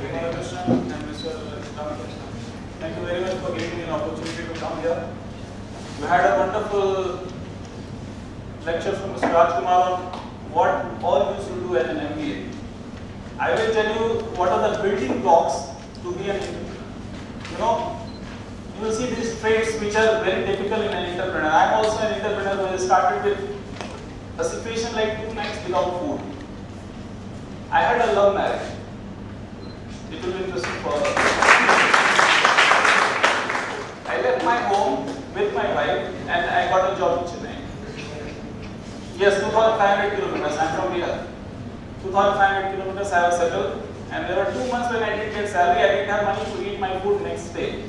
Krishna and Mr. Ramakrishna. Thank you very much for giving me an opportunity to come here. We had a wonderful lecture from Mr. Rajkumar on what all you should do as an MBA. I will tell you what are the building blocks to be an, you will see these traits which are very typical in an entrepreneur. I am also an entrepreneur who has started with a situation like 2 nights without food. I had a love marriage. It will be interesting for us. I left my home with my wife and I got a job in Chennai. Yes, 2,500 kilometers. I am from here. 2,500 kilometers I have settled, and there were 2 months when I didn't get salary. I didn't have money to eat my food next day.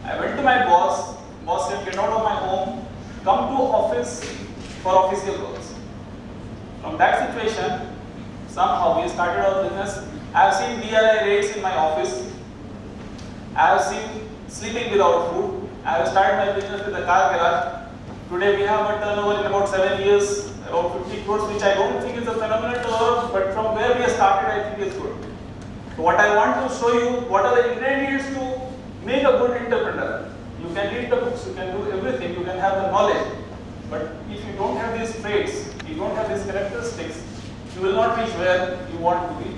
I went to my boss. Boss said, get out of my home, come to office for official works. From that situation, somehow we started our business. I have seen DRI raids in my office. I have seen sleeping without food. I have started my business with a car garage. Today we have a turnover in about 7 years, about 50 crores, which I don't think is a phenomenal turnover, but from where we have started, I think is good. So what I want to show you, what are the ingredients to make a good entrepreneur. You can read the books, you can do everything, you can have the knowledge, but if you don't have these traits, you don't have these characteristics, you will not reach where you want to be.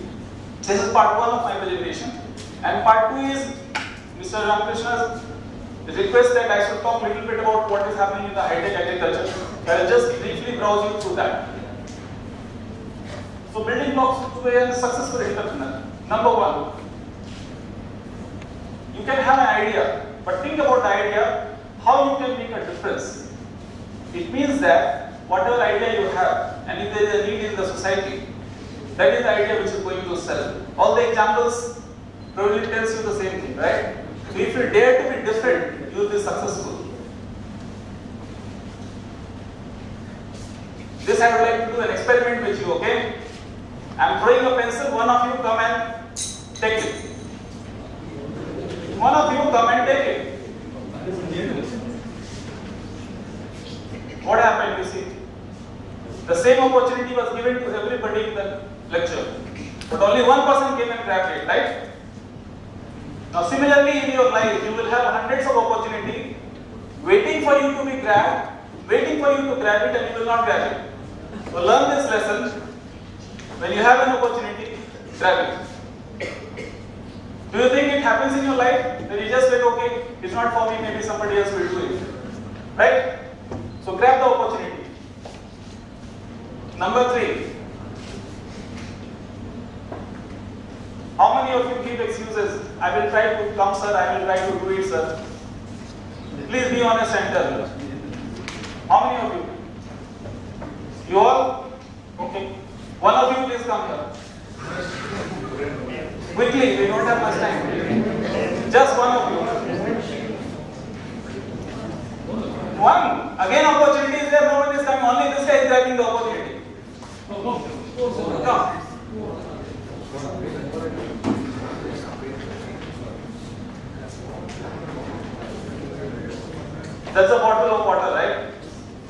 This is part 1 of my presentation, and part 2 is Mr. Ramakrishna's request that I should talk a little bit about what is happening in the high-tech agriculture. I will just briefly browse you through that. So, building blocks to a successful entrepreneur. Number 1, you can have an idea, but think about the idea, how you can make a difference. It means that whatever idea you have, and if there is a need in the society, that is the idea which is going to sell. All the examples probably tells you the same thing, right? So if you dare to be different, you will be successful. This I would like to do an experiment with you, okay? I am throwing a pencil, one of you come and take it. One of you come and take it. What happened, you see? The same opportunity was given to everybody in the lecture, but only one person came and grabbed it, right? Now similarly in your life, you will have hundreds of opportunities waiting for you to be grabbed, waiting for you to grab it, and you will not grab it. So learn this lesson. When you have an opportunity, grab it. Do you think it happens in your life? Then you just wait, okay, it's not for me, maybe somebody else will do it. Right? So grab the opportunity. Number 3. How many of you give excuses? I will try to come, sir, I will try to do it, sir. Please be honest and tell me. How many of you? You all? Okay. One of you please come here. Quickly, we don't have much time. Just one of you. One. Again opportunity is there, no one is coming. Only this guy is grabbing the opportunity. Come. That's a bottle of water, right?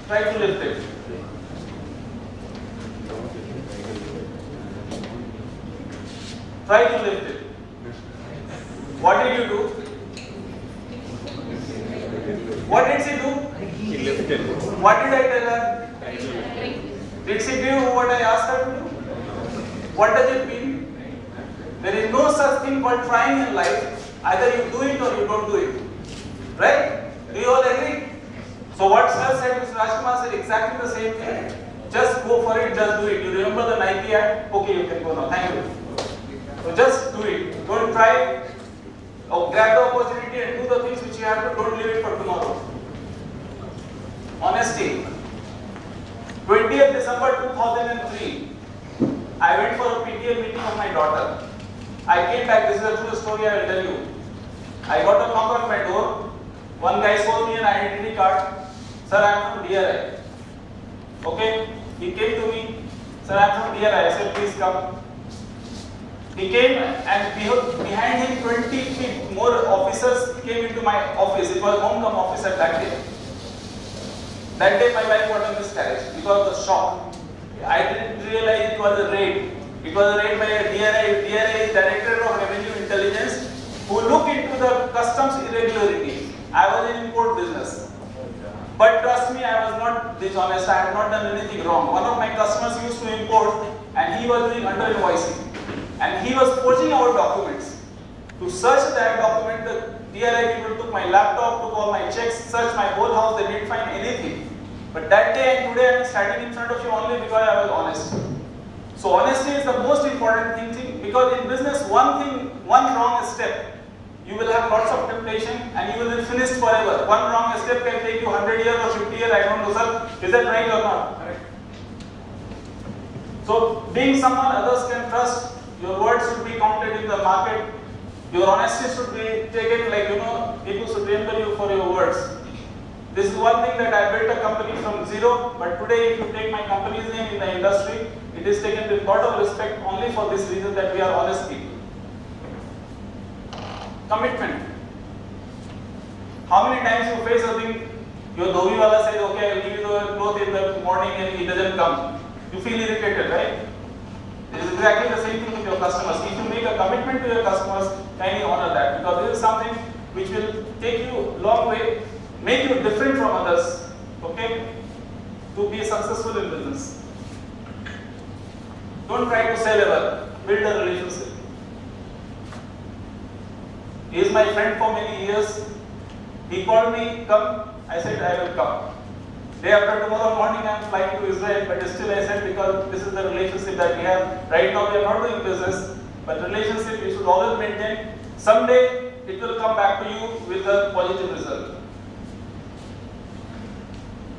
Try to lift it. Try to lift it. What did you do? What did she do? She lifted. What did I tell her? Did she do what I asked her to do? What does it mean? There is no such thing called trying in life. Either you do it or you don't do it. Right? Do you all agree? So what sir said, Mr. Rajkumar said exactly the same thing. Just go for it, just do it. You remember the Nike ad? Okay, you can go now. Thank you. So just do it. Don't try. Grab the opportunity and do the things which you have to. Don't leave it for tomorrow. Honesty. 20th December 2003. I went for a PTA meeting of my daughter. I came back. This is a true story. I will tell you. I got a knock on my door. One guy showed me an identity card. Sir, I am from DRI. Okay. He came to me. Sir, I am from DRI. I said, please come. He came and behind him 20 feet more officers came into my office. It was homecome office at that day. That day my wife got a miscarriage because of the shock. I didn't realize it was a raid. because raid by a DRI is Directorate of Revenue Intelligence, who look into the customs irregularities. I was in import business. But trust me, I was not dishonest, I had not done anything wrong. One of my customers used to import and he was doing under invoicing. And he was forging our documents. To search that document, the DRI people took my laptop, took all my checks, searched my whole house, they didn't find anything. But that day and today I am standing in front of you only because I was honest. So honesty is the most important thing, because in business one wrong step, you will have lots of temptation and you will be finished forever. One wrong step can take you 100 years or 50 years, I don't know sir. Is that right or not? Correct. So being someone others can trust, your words should be counted in the market. Your honesty should be taken like, people should remember you for your words. This is one thing that I built a company from zero, but today if you take my company's name in the industry, it is taken with lot of respect only for this reason that we are honest people. Commitment. How many times you face a thing, your dhobi wala says, okay, I will give you the cloth in the morning and he doesn't come. You feel irritated, right? It is exactly the same thing with your customers. If you make a commitment to your customers, kindly honor that, because this is something which will take you a long way, make you different from others, okay, to be successful in business. Don't try to sell ever, build a relationship. He is my friend for many years. He called me, come, I said I will come. Day after tomorrow morning I am flying to Israel, but still I said, because this is the relationship that we have. Right now we are not doing business, but relationship we should always maintain. Someday it will come back to you with a positive result.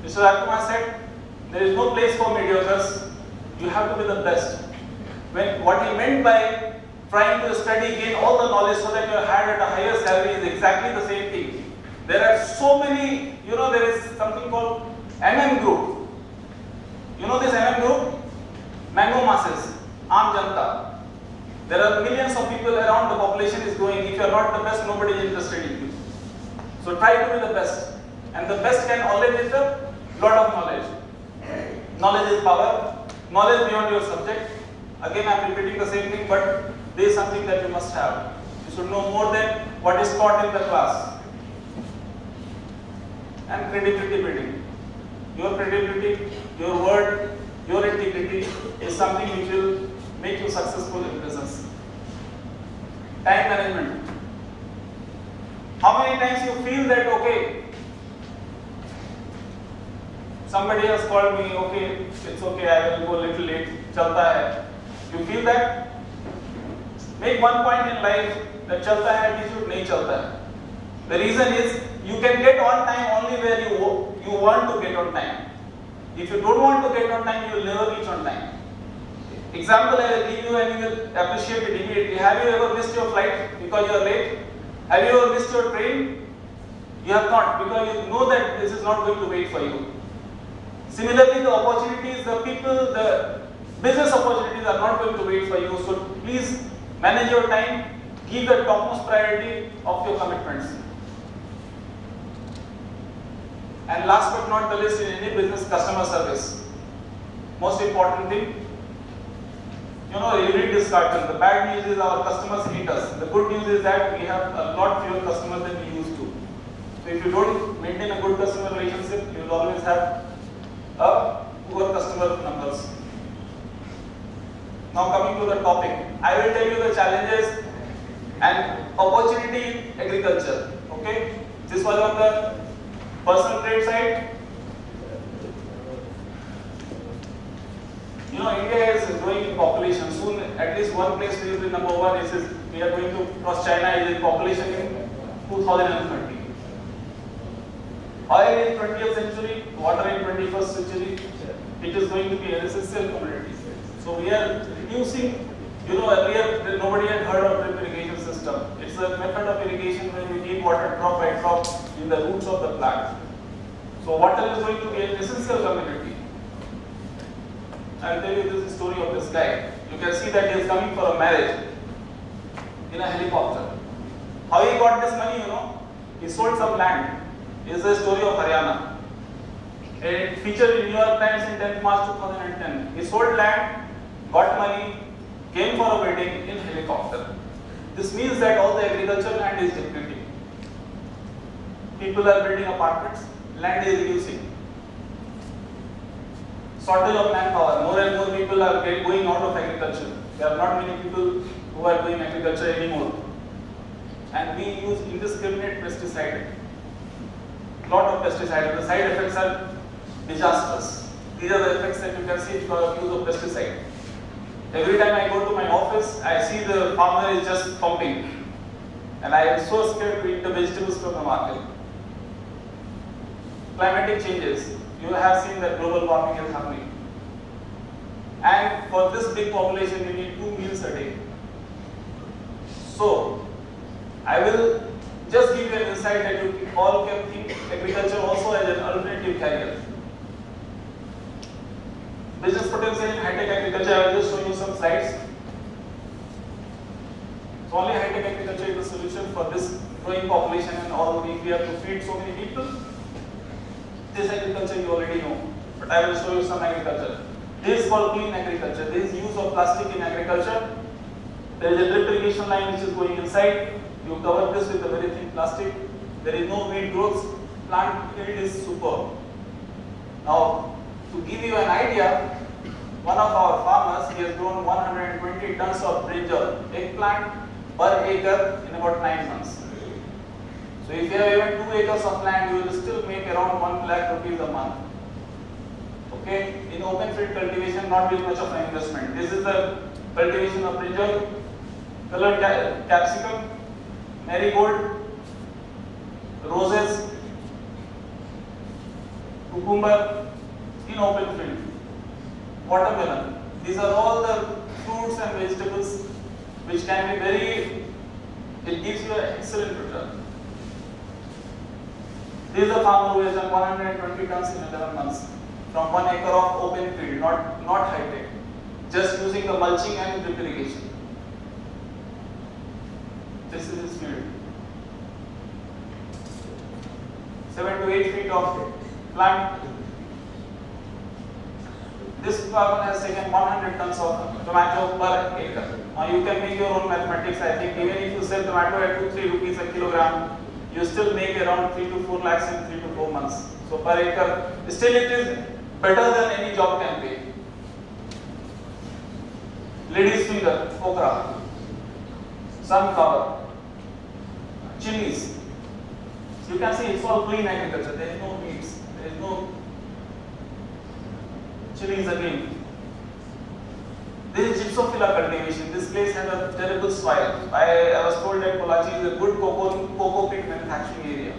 Mr. Rajkumar said, there is no place for mediocres, you have to be the best. What he meant by trying to study, gain all the knowledge so that you are hired at a higher salary is exactly the same thing. There are so many, there is something called Group. You know this Group? Mango masses, Aam Janta. There are millions of people around, the population is growing. If you are not the best, nobody is interested in you. So try to be the best. And the best can always is a lot of knowledge. Knowledge is power. Knowledge beyond your subject. Again, I am repeating the same thing, but there is something that you must have. You should know more than what is taught in the class. And credibility building. Your credibility, your word, your integrity is something which will make you successful in business. Time management. How many times you feel that, okay, somebody has called me, okay, it's okay, I will go a little late, chalta hai. You feel that? Make one point in life that chalta hai attitude, nahi chalta hai. The reason is, you can get on time only where you want to get on time. If you don't want to get on time, you will never reach on time. Example I will give you and you will appreciate it immediately. Have you ever missed your flight because you are late? Have you ever missed your train? You have not, because you know that this is not going to wait for you. Similarly, the opportunities, the people, the business opportunities are not going to wait for you. So please manage your time, give the topmost priority of your commitments. And last but not the least, in any business, customer service. Most important thing, you read this cartoon. The bad news is our customers hate us. The good news is that we have a lot fewer customers than we used to. So if you don't maintain a good customer relationship, you will always have a poor customer numbers. Now coming to the topic, I will tell you the challenges and opportunity in agriculture. Okay, this was on the personal trade side. India is growing in population. Soon, at least one place we will be number one. We are going to cross China in population in 2030. Oil in 20th century, water in 21st century. It is going to be an essential commodity. So we are reducing. Earlier nobody had heard of drip irrigation system. It's a method of irrigation where you give water drop by drop in the roots of the plant. So water is going to be an essential commodity. I will tell you this story of this guy. You can see that he is coming for a marriage in a helicopter. How he got this money, he sold some land. This is the story of Haryana. It featured in New York Times in 10th March 2010. He sold land, got money, came for a wedding in helicopter. This means that all the agricultural land is depleting. People are building apartments, land is reducing. Shortage of manpower, more and more people are going out of agriculture. There are not many people who are doing agriculture anymore. And we use indiscriminate pesticide. Lot of pesticide. The side effects are disastrous. These are the effects that you can see because of use of pesticide. Every time I go to my office, I see the farmer is just pumping. And I am so scared to eat the vegetables from the market. Climatic changes. You have seen that global warming is happening. And for this big population, you need 2 meals a day. So, I will just give you an insight that you all can think agriculture also as an alternative career. Business potential in high-tech agriculture, I will just show you some slides. So only high-tech agriculture is the solution for this growing population, and all if we have to feed so many people. This agriculture you already know, but I will show you some agriculture. This is called clean agriculture. There is use of plastic in agriculture. There is a drip irrigation line which is going inside. You cover this with a very thin plastic. There is no weed growth. Plant yield is superb. Now, to give you an idea, one of our farmers, he has grown 120 tons of brinjal, eggplant per acre in about 9 months. So if you have even 2 acres of land, you will still make around 1 lakh rupees a month. Okay, in open field cultivation, not very much of an investment. This is the cultivation of brinjal, colored capsicum, marigold, roses, cucumber in open field, watermelon. These are all the fruits and vegetables which can be very, it gives you an excellent return. This is a farmer who has done 120 tons in 11 months from 1 acre of open field, not high tech, just using the mulching and drip irrigation. This is his field. 7 to 8 feet of plant. This farmer has taken 100 tons of tomato per acre. Now you can make your own mathematics. I think even if you sell tomato at 2-3 rupees a kilogram, you still make around 3 to 4 lakhs in 3 to 4 months. So per acre, still it is better than any job can pay. Lady's finger, okra, sunflower, chilies. So you can see it's all clean agriculture. There is no weeds. There is no chilies again. This is gypsophila cultivation. This place has a terrible soil. I was told that Kolachi is a good cocoa peat manufacturing area.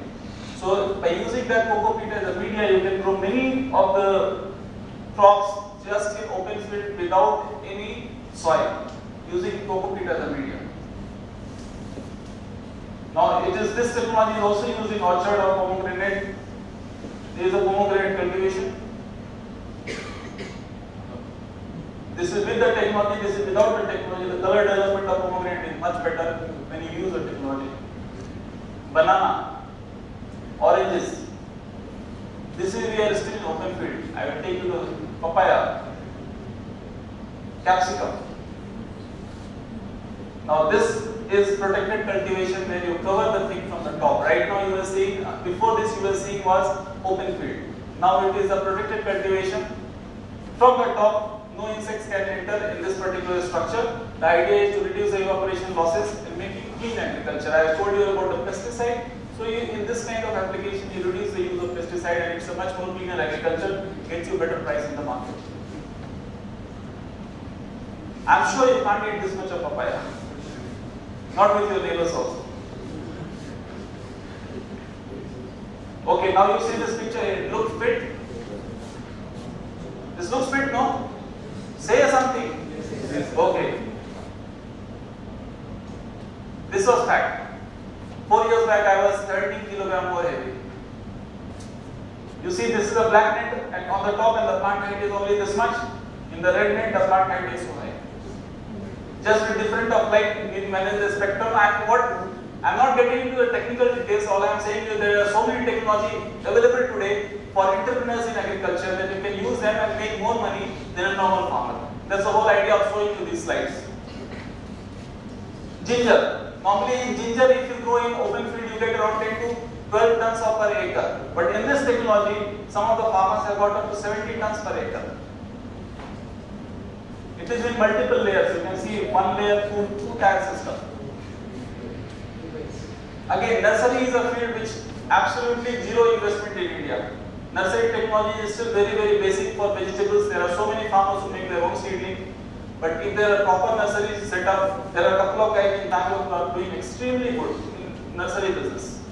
So by using that cocoa peat as a media, you can grow many of the crops just in open field without any soil, using cocoa peat as a media. Now this technology is also used in orchard or pomegranate. There is a pomegranate cultivation. This is with the technology, this is without the technology. The color development of pomegranate is much better when you use the technology. Banana, oranges. This is we are still in open field. I will take you to papaya, capsicum. Now this is protected cultivation where you cover the thing from the top. Right now you are seeing, before this you were seeing was open field. Now it is a protected cultivation. From the top, no insects can enter in this particular structure. The idea is to reduce the evaporation losses and make it clean agriculture. I have told you about the pesticide. So in this kind of application, you reduce the use of pesticide and it's a much more cleaner agriculture, gets you better price in the market. I'm sure you can't eat this much of papaya. Not with your neighbors also. Okay, now you see this picture, it looks fit. This looks fit, no? Say something. Yes. Okay. This was fact. 4 years back I was 13 kilograms more heavy. You see this is a black net and on the top and the plant height is only this much. In the red net the plant height is so high. Just a different of light in manage the spectrum. I'm not getting into the technical details. All I am saying is there are so many technology available today for entrepreneurs in agriculture that you can use them and make more money than a normal farmer. That's the whole idea of showing you these slides. Ginger. Normally in ginger, if you grow in open field, you get around 10 to 12 tons of per acre. But in this technology, some of the farmers have got up to 70 tons per acre. It is in multiple layers. You can see one layer through two-tag system. Again, nursery is a field which absolutely zero investment in India. Nursery technology is still very, very basic for vegetables. There are so many farmers who make their own seedling. But if there are proper nurseries set up, there are a couple of guys in Bangalore who are doing extremely good in nursery business.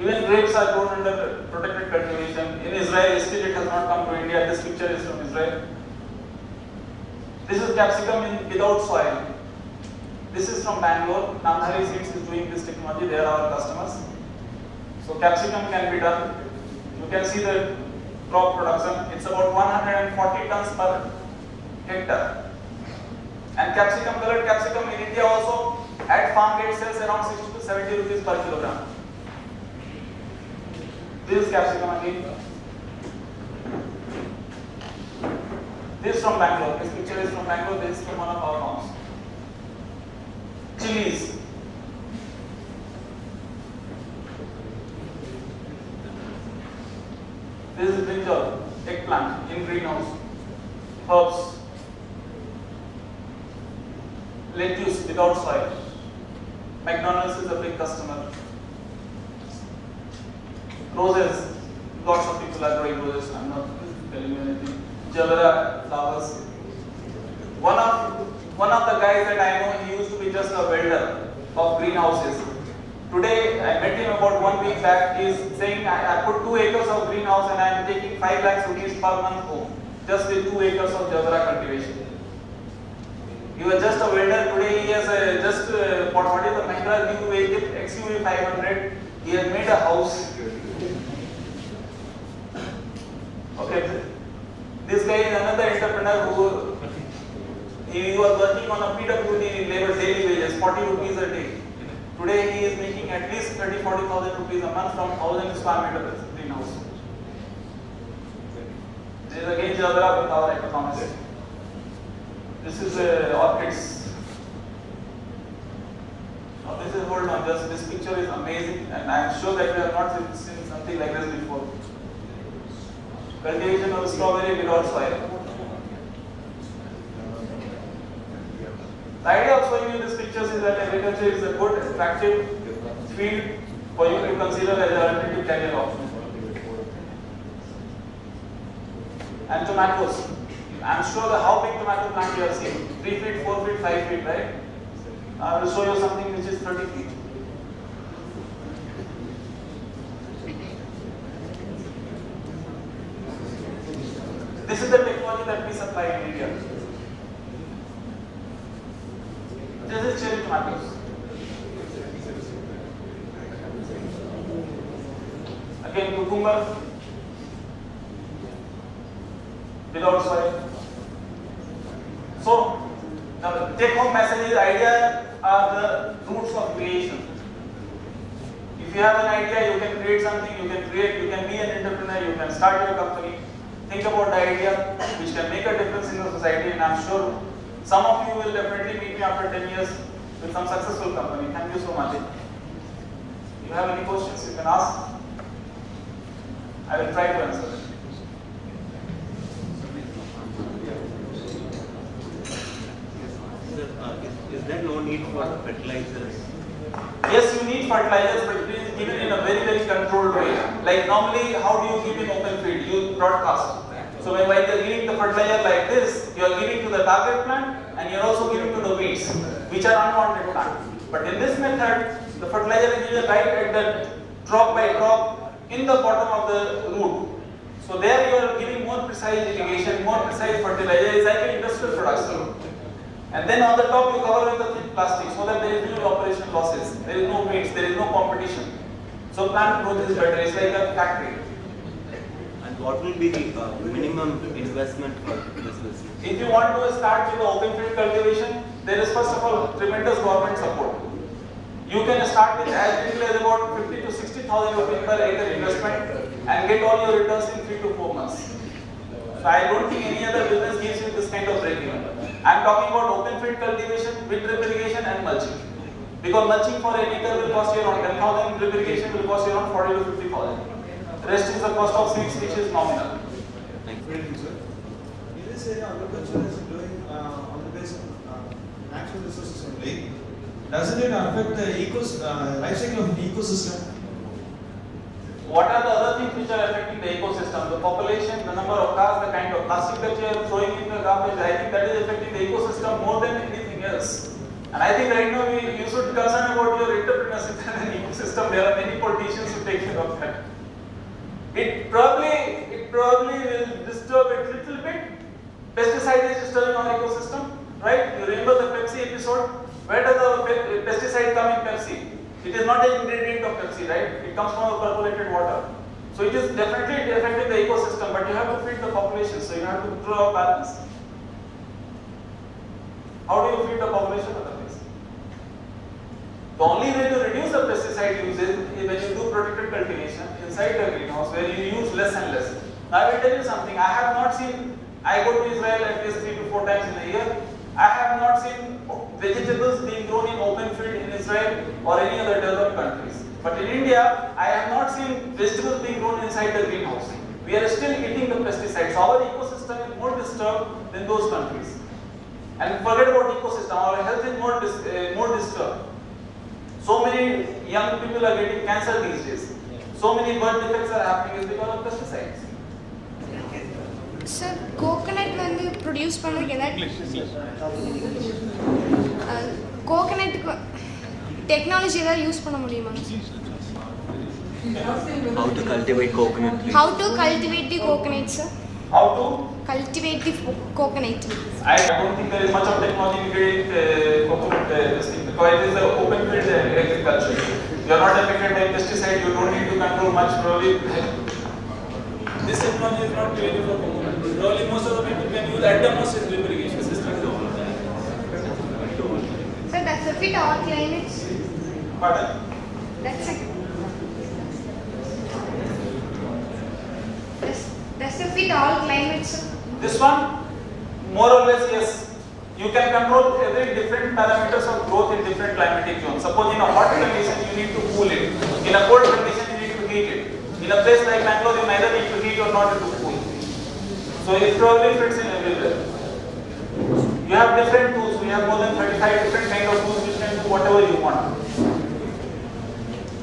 Even grapes are grown under protected cultivation. In Israel, still it has not come to India. This picture is from Israel. This is capsicum without soil. This is from Bangalore. Namdhari Seeds is doing this technology. They are our customers. So capsicum can be done. You can see the crop production. It's about 140 tons per hectare. And capsicum, colored capsicum in India also at farm gate sells around 60 to 70 rupees per kilogram. This is capsicum again. This is from Bangalore. This picture is from Bangalore. This is from one of our farms. Chilies. This is brinjal, eggplant in greenhouse. Herbs. Lettuce without soil. McDonald's is a big customer. Roses. Lots of people are growing roses. I'm not telling you anything. Javera flowers. One of the guys that I know, he used to be just a welder of greenhouses. Today, I met him about 1 week back. He is saying, I put 2 acres of greenhouse and I am taking 5 lakhs rupees per month home, just with 2 acres of Javera cultivation. He was just a welder. Today, he has what is the Mahindra new XUV 500. He has made a house. Okay. This guy is another entrepreneur who he was working on a PWD labor daily wages, 40 rupees a day. Today he is making at least 30,000-40,000 rupees a month from 1,000 square meters greenhouse. There is again Javera with our economics. This is orchids. Now this is, hold on, just this picture is amazing and I am sure that you have not seen something like this before. Cultivation of strawberry without soil. The idea of showing you these pictures is that agriculture is a good, attractive field for you to consider as an alternative career option. And tomatoes. I am sure that how big tomato plant you have seen. 3 feet, 4 feet, 5 feet, right? I will show you something which is 30 feet. This is the technology that we supply in India. This is cherry tomatoes. Again, cucumber without soil. So, the take-home message is idea are the roots of creation. If you have an idea, you can create something, you can be an entrepreneur, you can start your company. Think about the idea which can make a difference in the society, and I'm sure some of you will definitely meet me after 10 years with some successful company. Thank you so much. If you have any questions, you can ask. I will try to answer them. Is there no need for fertilizers? Yes, you need fertilizers, but it is given in a very, very controlled way. Like normally, how do you give in open field? You broadcast. So when you are giving the fertilizer like this, you are giving to the target plant and you are also giving to the weeds, which are unwanted plants. But in this method, the fertilizer is given right at the drop by drop in the bottom of the root. So there you are giving more precise irrigation, more precise fertilizer. It's like an industrial production. And then on the top you cover with the thick plastic so that there is no operational losses, there is no weeds, there is no competition. So plant growth is better. It's like a factory. And what will be the minimum investment for this business? If you want to start with the open field cultivation, there is first of all tremendous government support. You can start with as little as about 50 to 60,000 rupees per acre investment and get all your returns in 3 to 4 months. So I don't think any other business gives you this kind of break even. I'm talking about open field cultivation with drip irrigation and mulching. Because mulching for an acre will cost you around 10,000, drip irrigation will cost you around 40 to 50,000. The rest is the cost of seeds, which is nominal. Thank you, sir. In this area, agriculture is doing on the basis of natural resources only. Doesn't it affect the life cycle of the ecosystem? What are the other things which are affecting the ecosystem? The population, the number of cars, the kind of plastic that you are throwing in the garbage. I think that is affecting the ecosystem more than anything else. And I think right now you should concern about your entrepreneurship and ecosystem. There are many politicians who take care of that. It probably will disturb it little bit. Pesticide is disturbing our ecosystem, right? You remember the Pepsi episode? Where does the pesticide come in Pepsi? It is not an ingredient of Pepsi, right? It comes from the percolated water. So it is definitely affecting the ecosystem, but you have to feed the population, so you have to draw a balance. How do you feed the population otherwise? The only way to reduce the pesticide use is when you do protected cultivation inside the greenhouse, where you use less and less. Now I will tell you something. I have not seen, I go to Israel at least 3 to 4 times in a year. I have not seen vegetables being grown in open field in Israel or any other developed countries. But in India, I have not seen vegetables being grown inside the greenhouse. We are still eating the pesticides. Our ecosystem is more disturbed than those countries. And forget about ecosystem, our health is more disturbed. So many young people are getting cancer these days. So many birth defects are happening is because of pesticides. Sir, coconut வந்து produce பண்றதுக்கு coconut technology ஏதாவது use பண்ண முடியுமா? How to cultivate coconut trees? How to cultivate the coconut, sir? How to cultivate the coconut? I don't think there is much of technology needed in coconut this thing, because it is the open field agriculture. You are not affected by pesticide. You don't need to control much. Probably this technology is not really for coconut. Probably most of the people can use at the most drip irrigation system. Sir, does it fit all climates? Pardon? That's it. Does it fit all climates, sir? This one, more or less, yes. You can control every different parameters of growth in different climatic zones. Suppose in a hot condition, you need to cool it. In a cold condition, you need to heat it. In a place like Bangalore, you neither need to heat or not to cool. So it probably fits in everywhere. You have different tools. We have more than 35 different kinds of tools which can do whatever you want.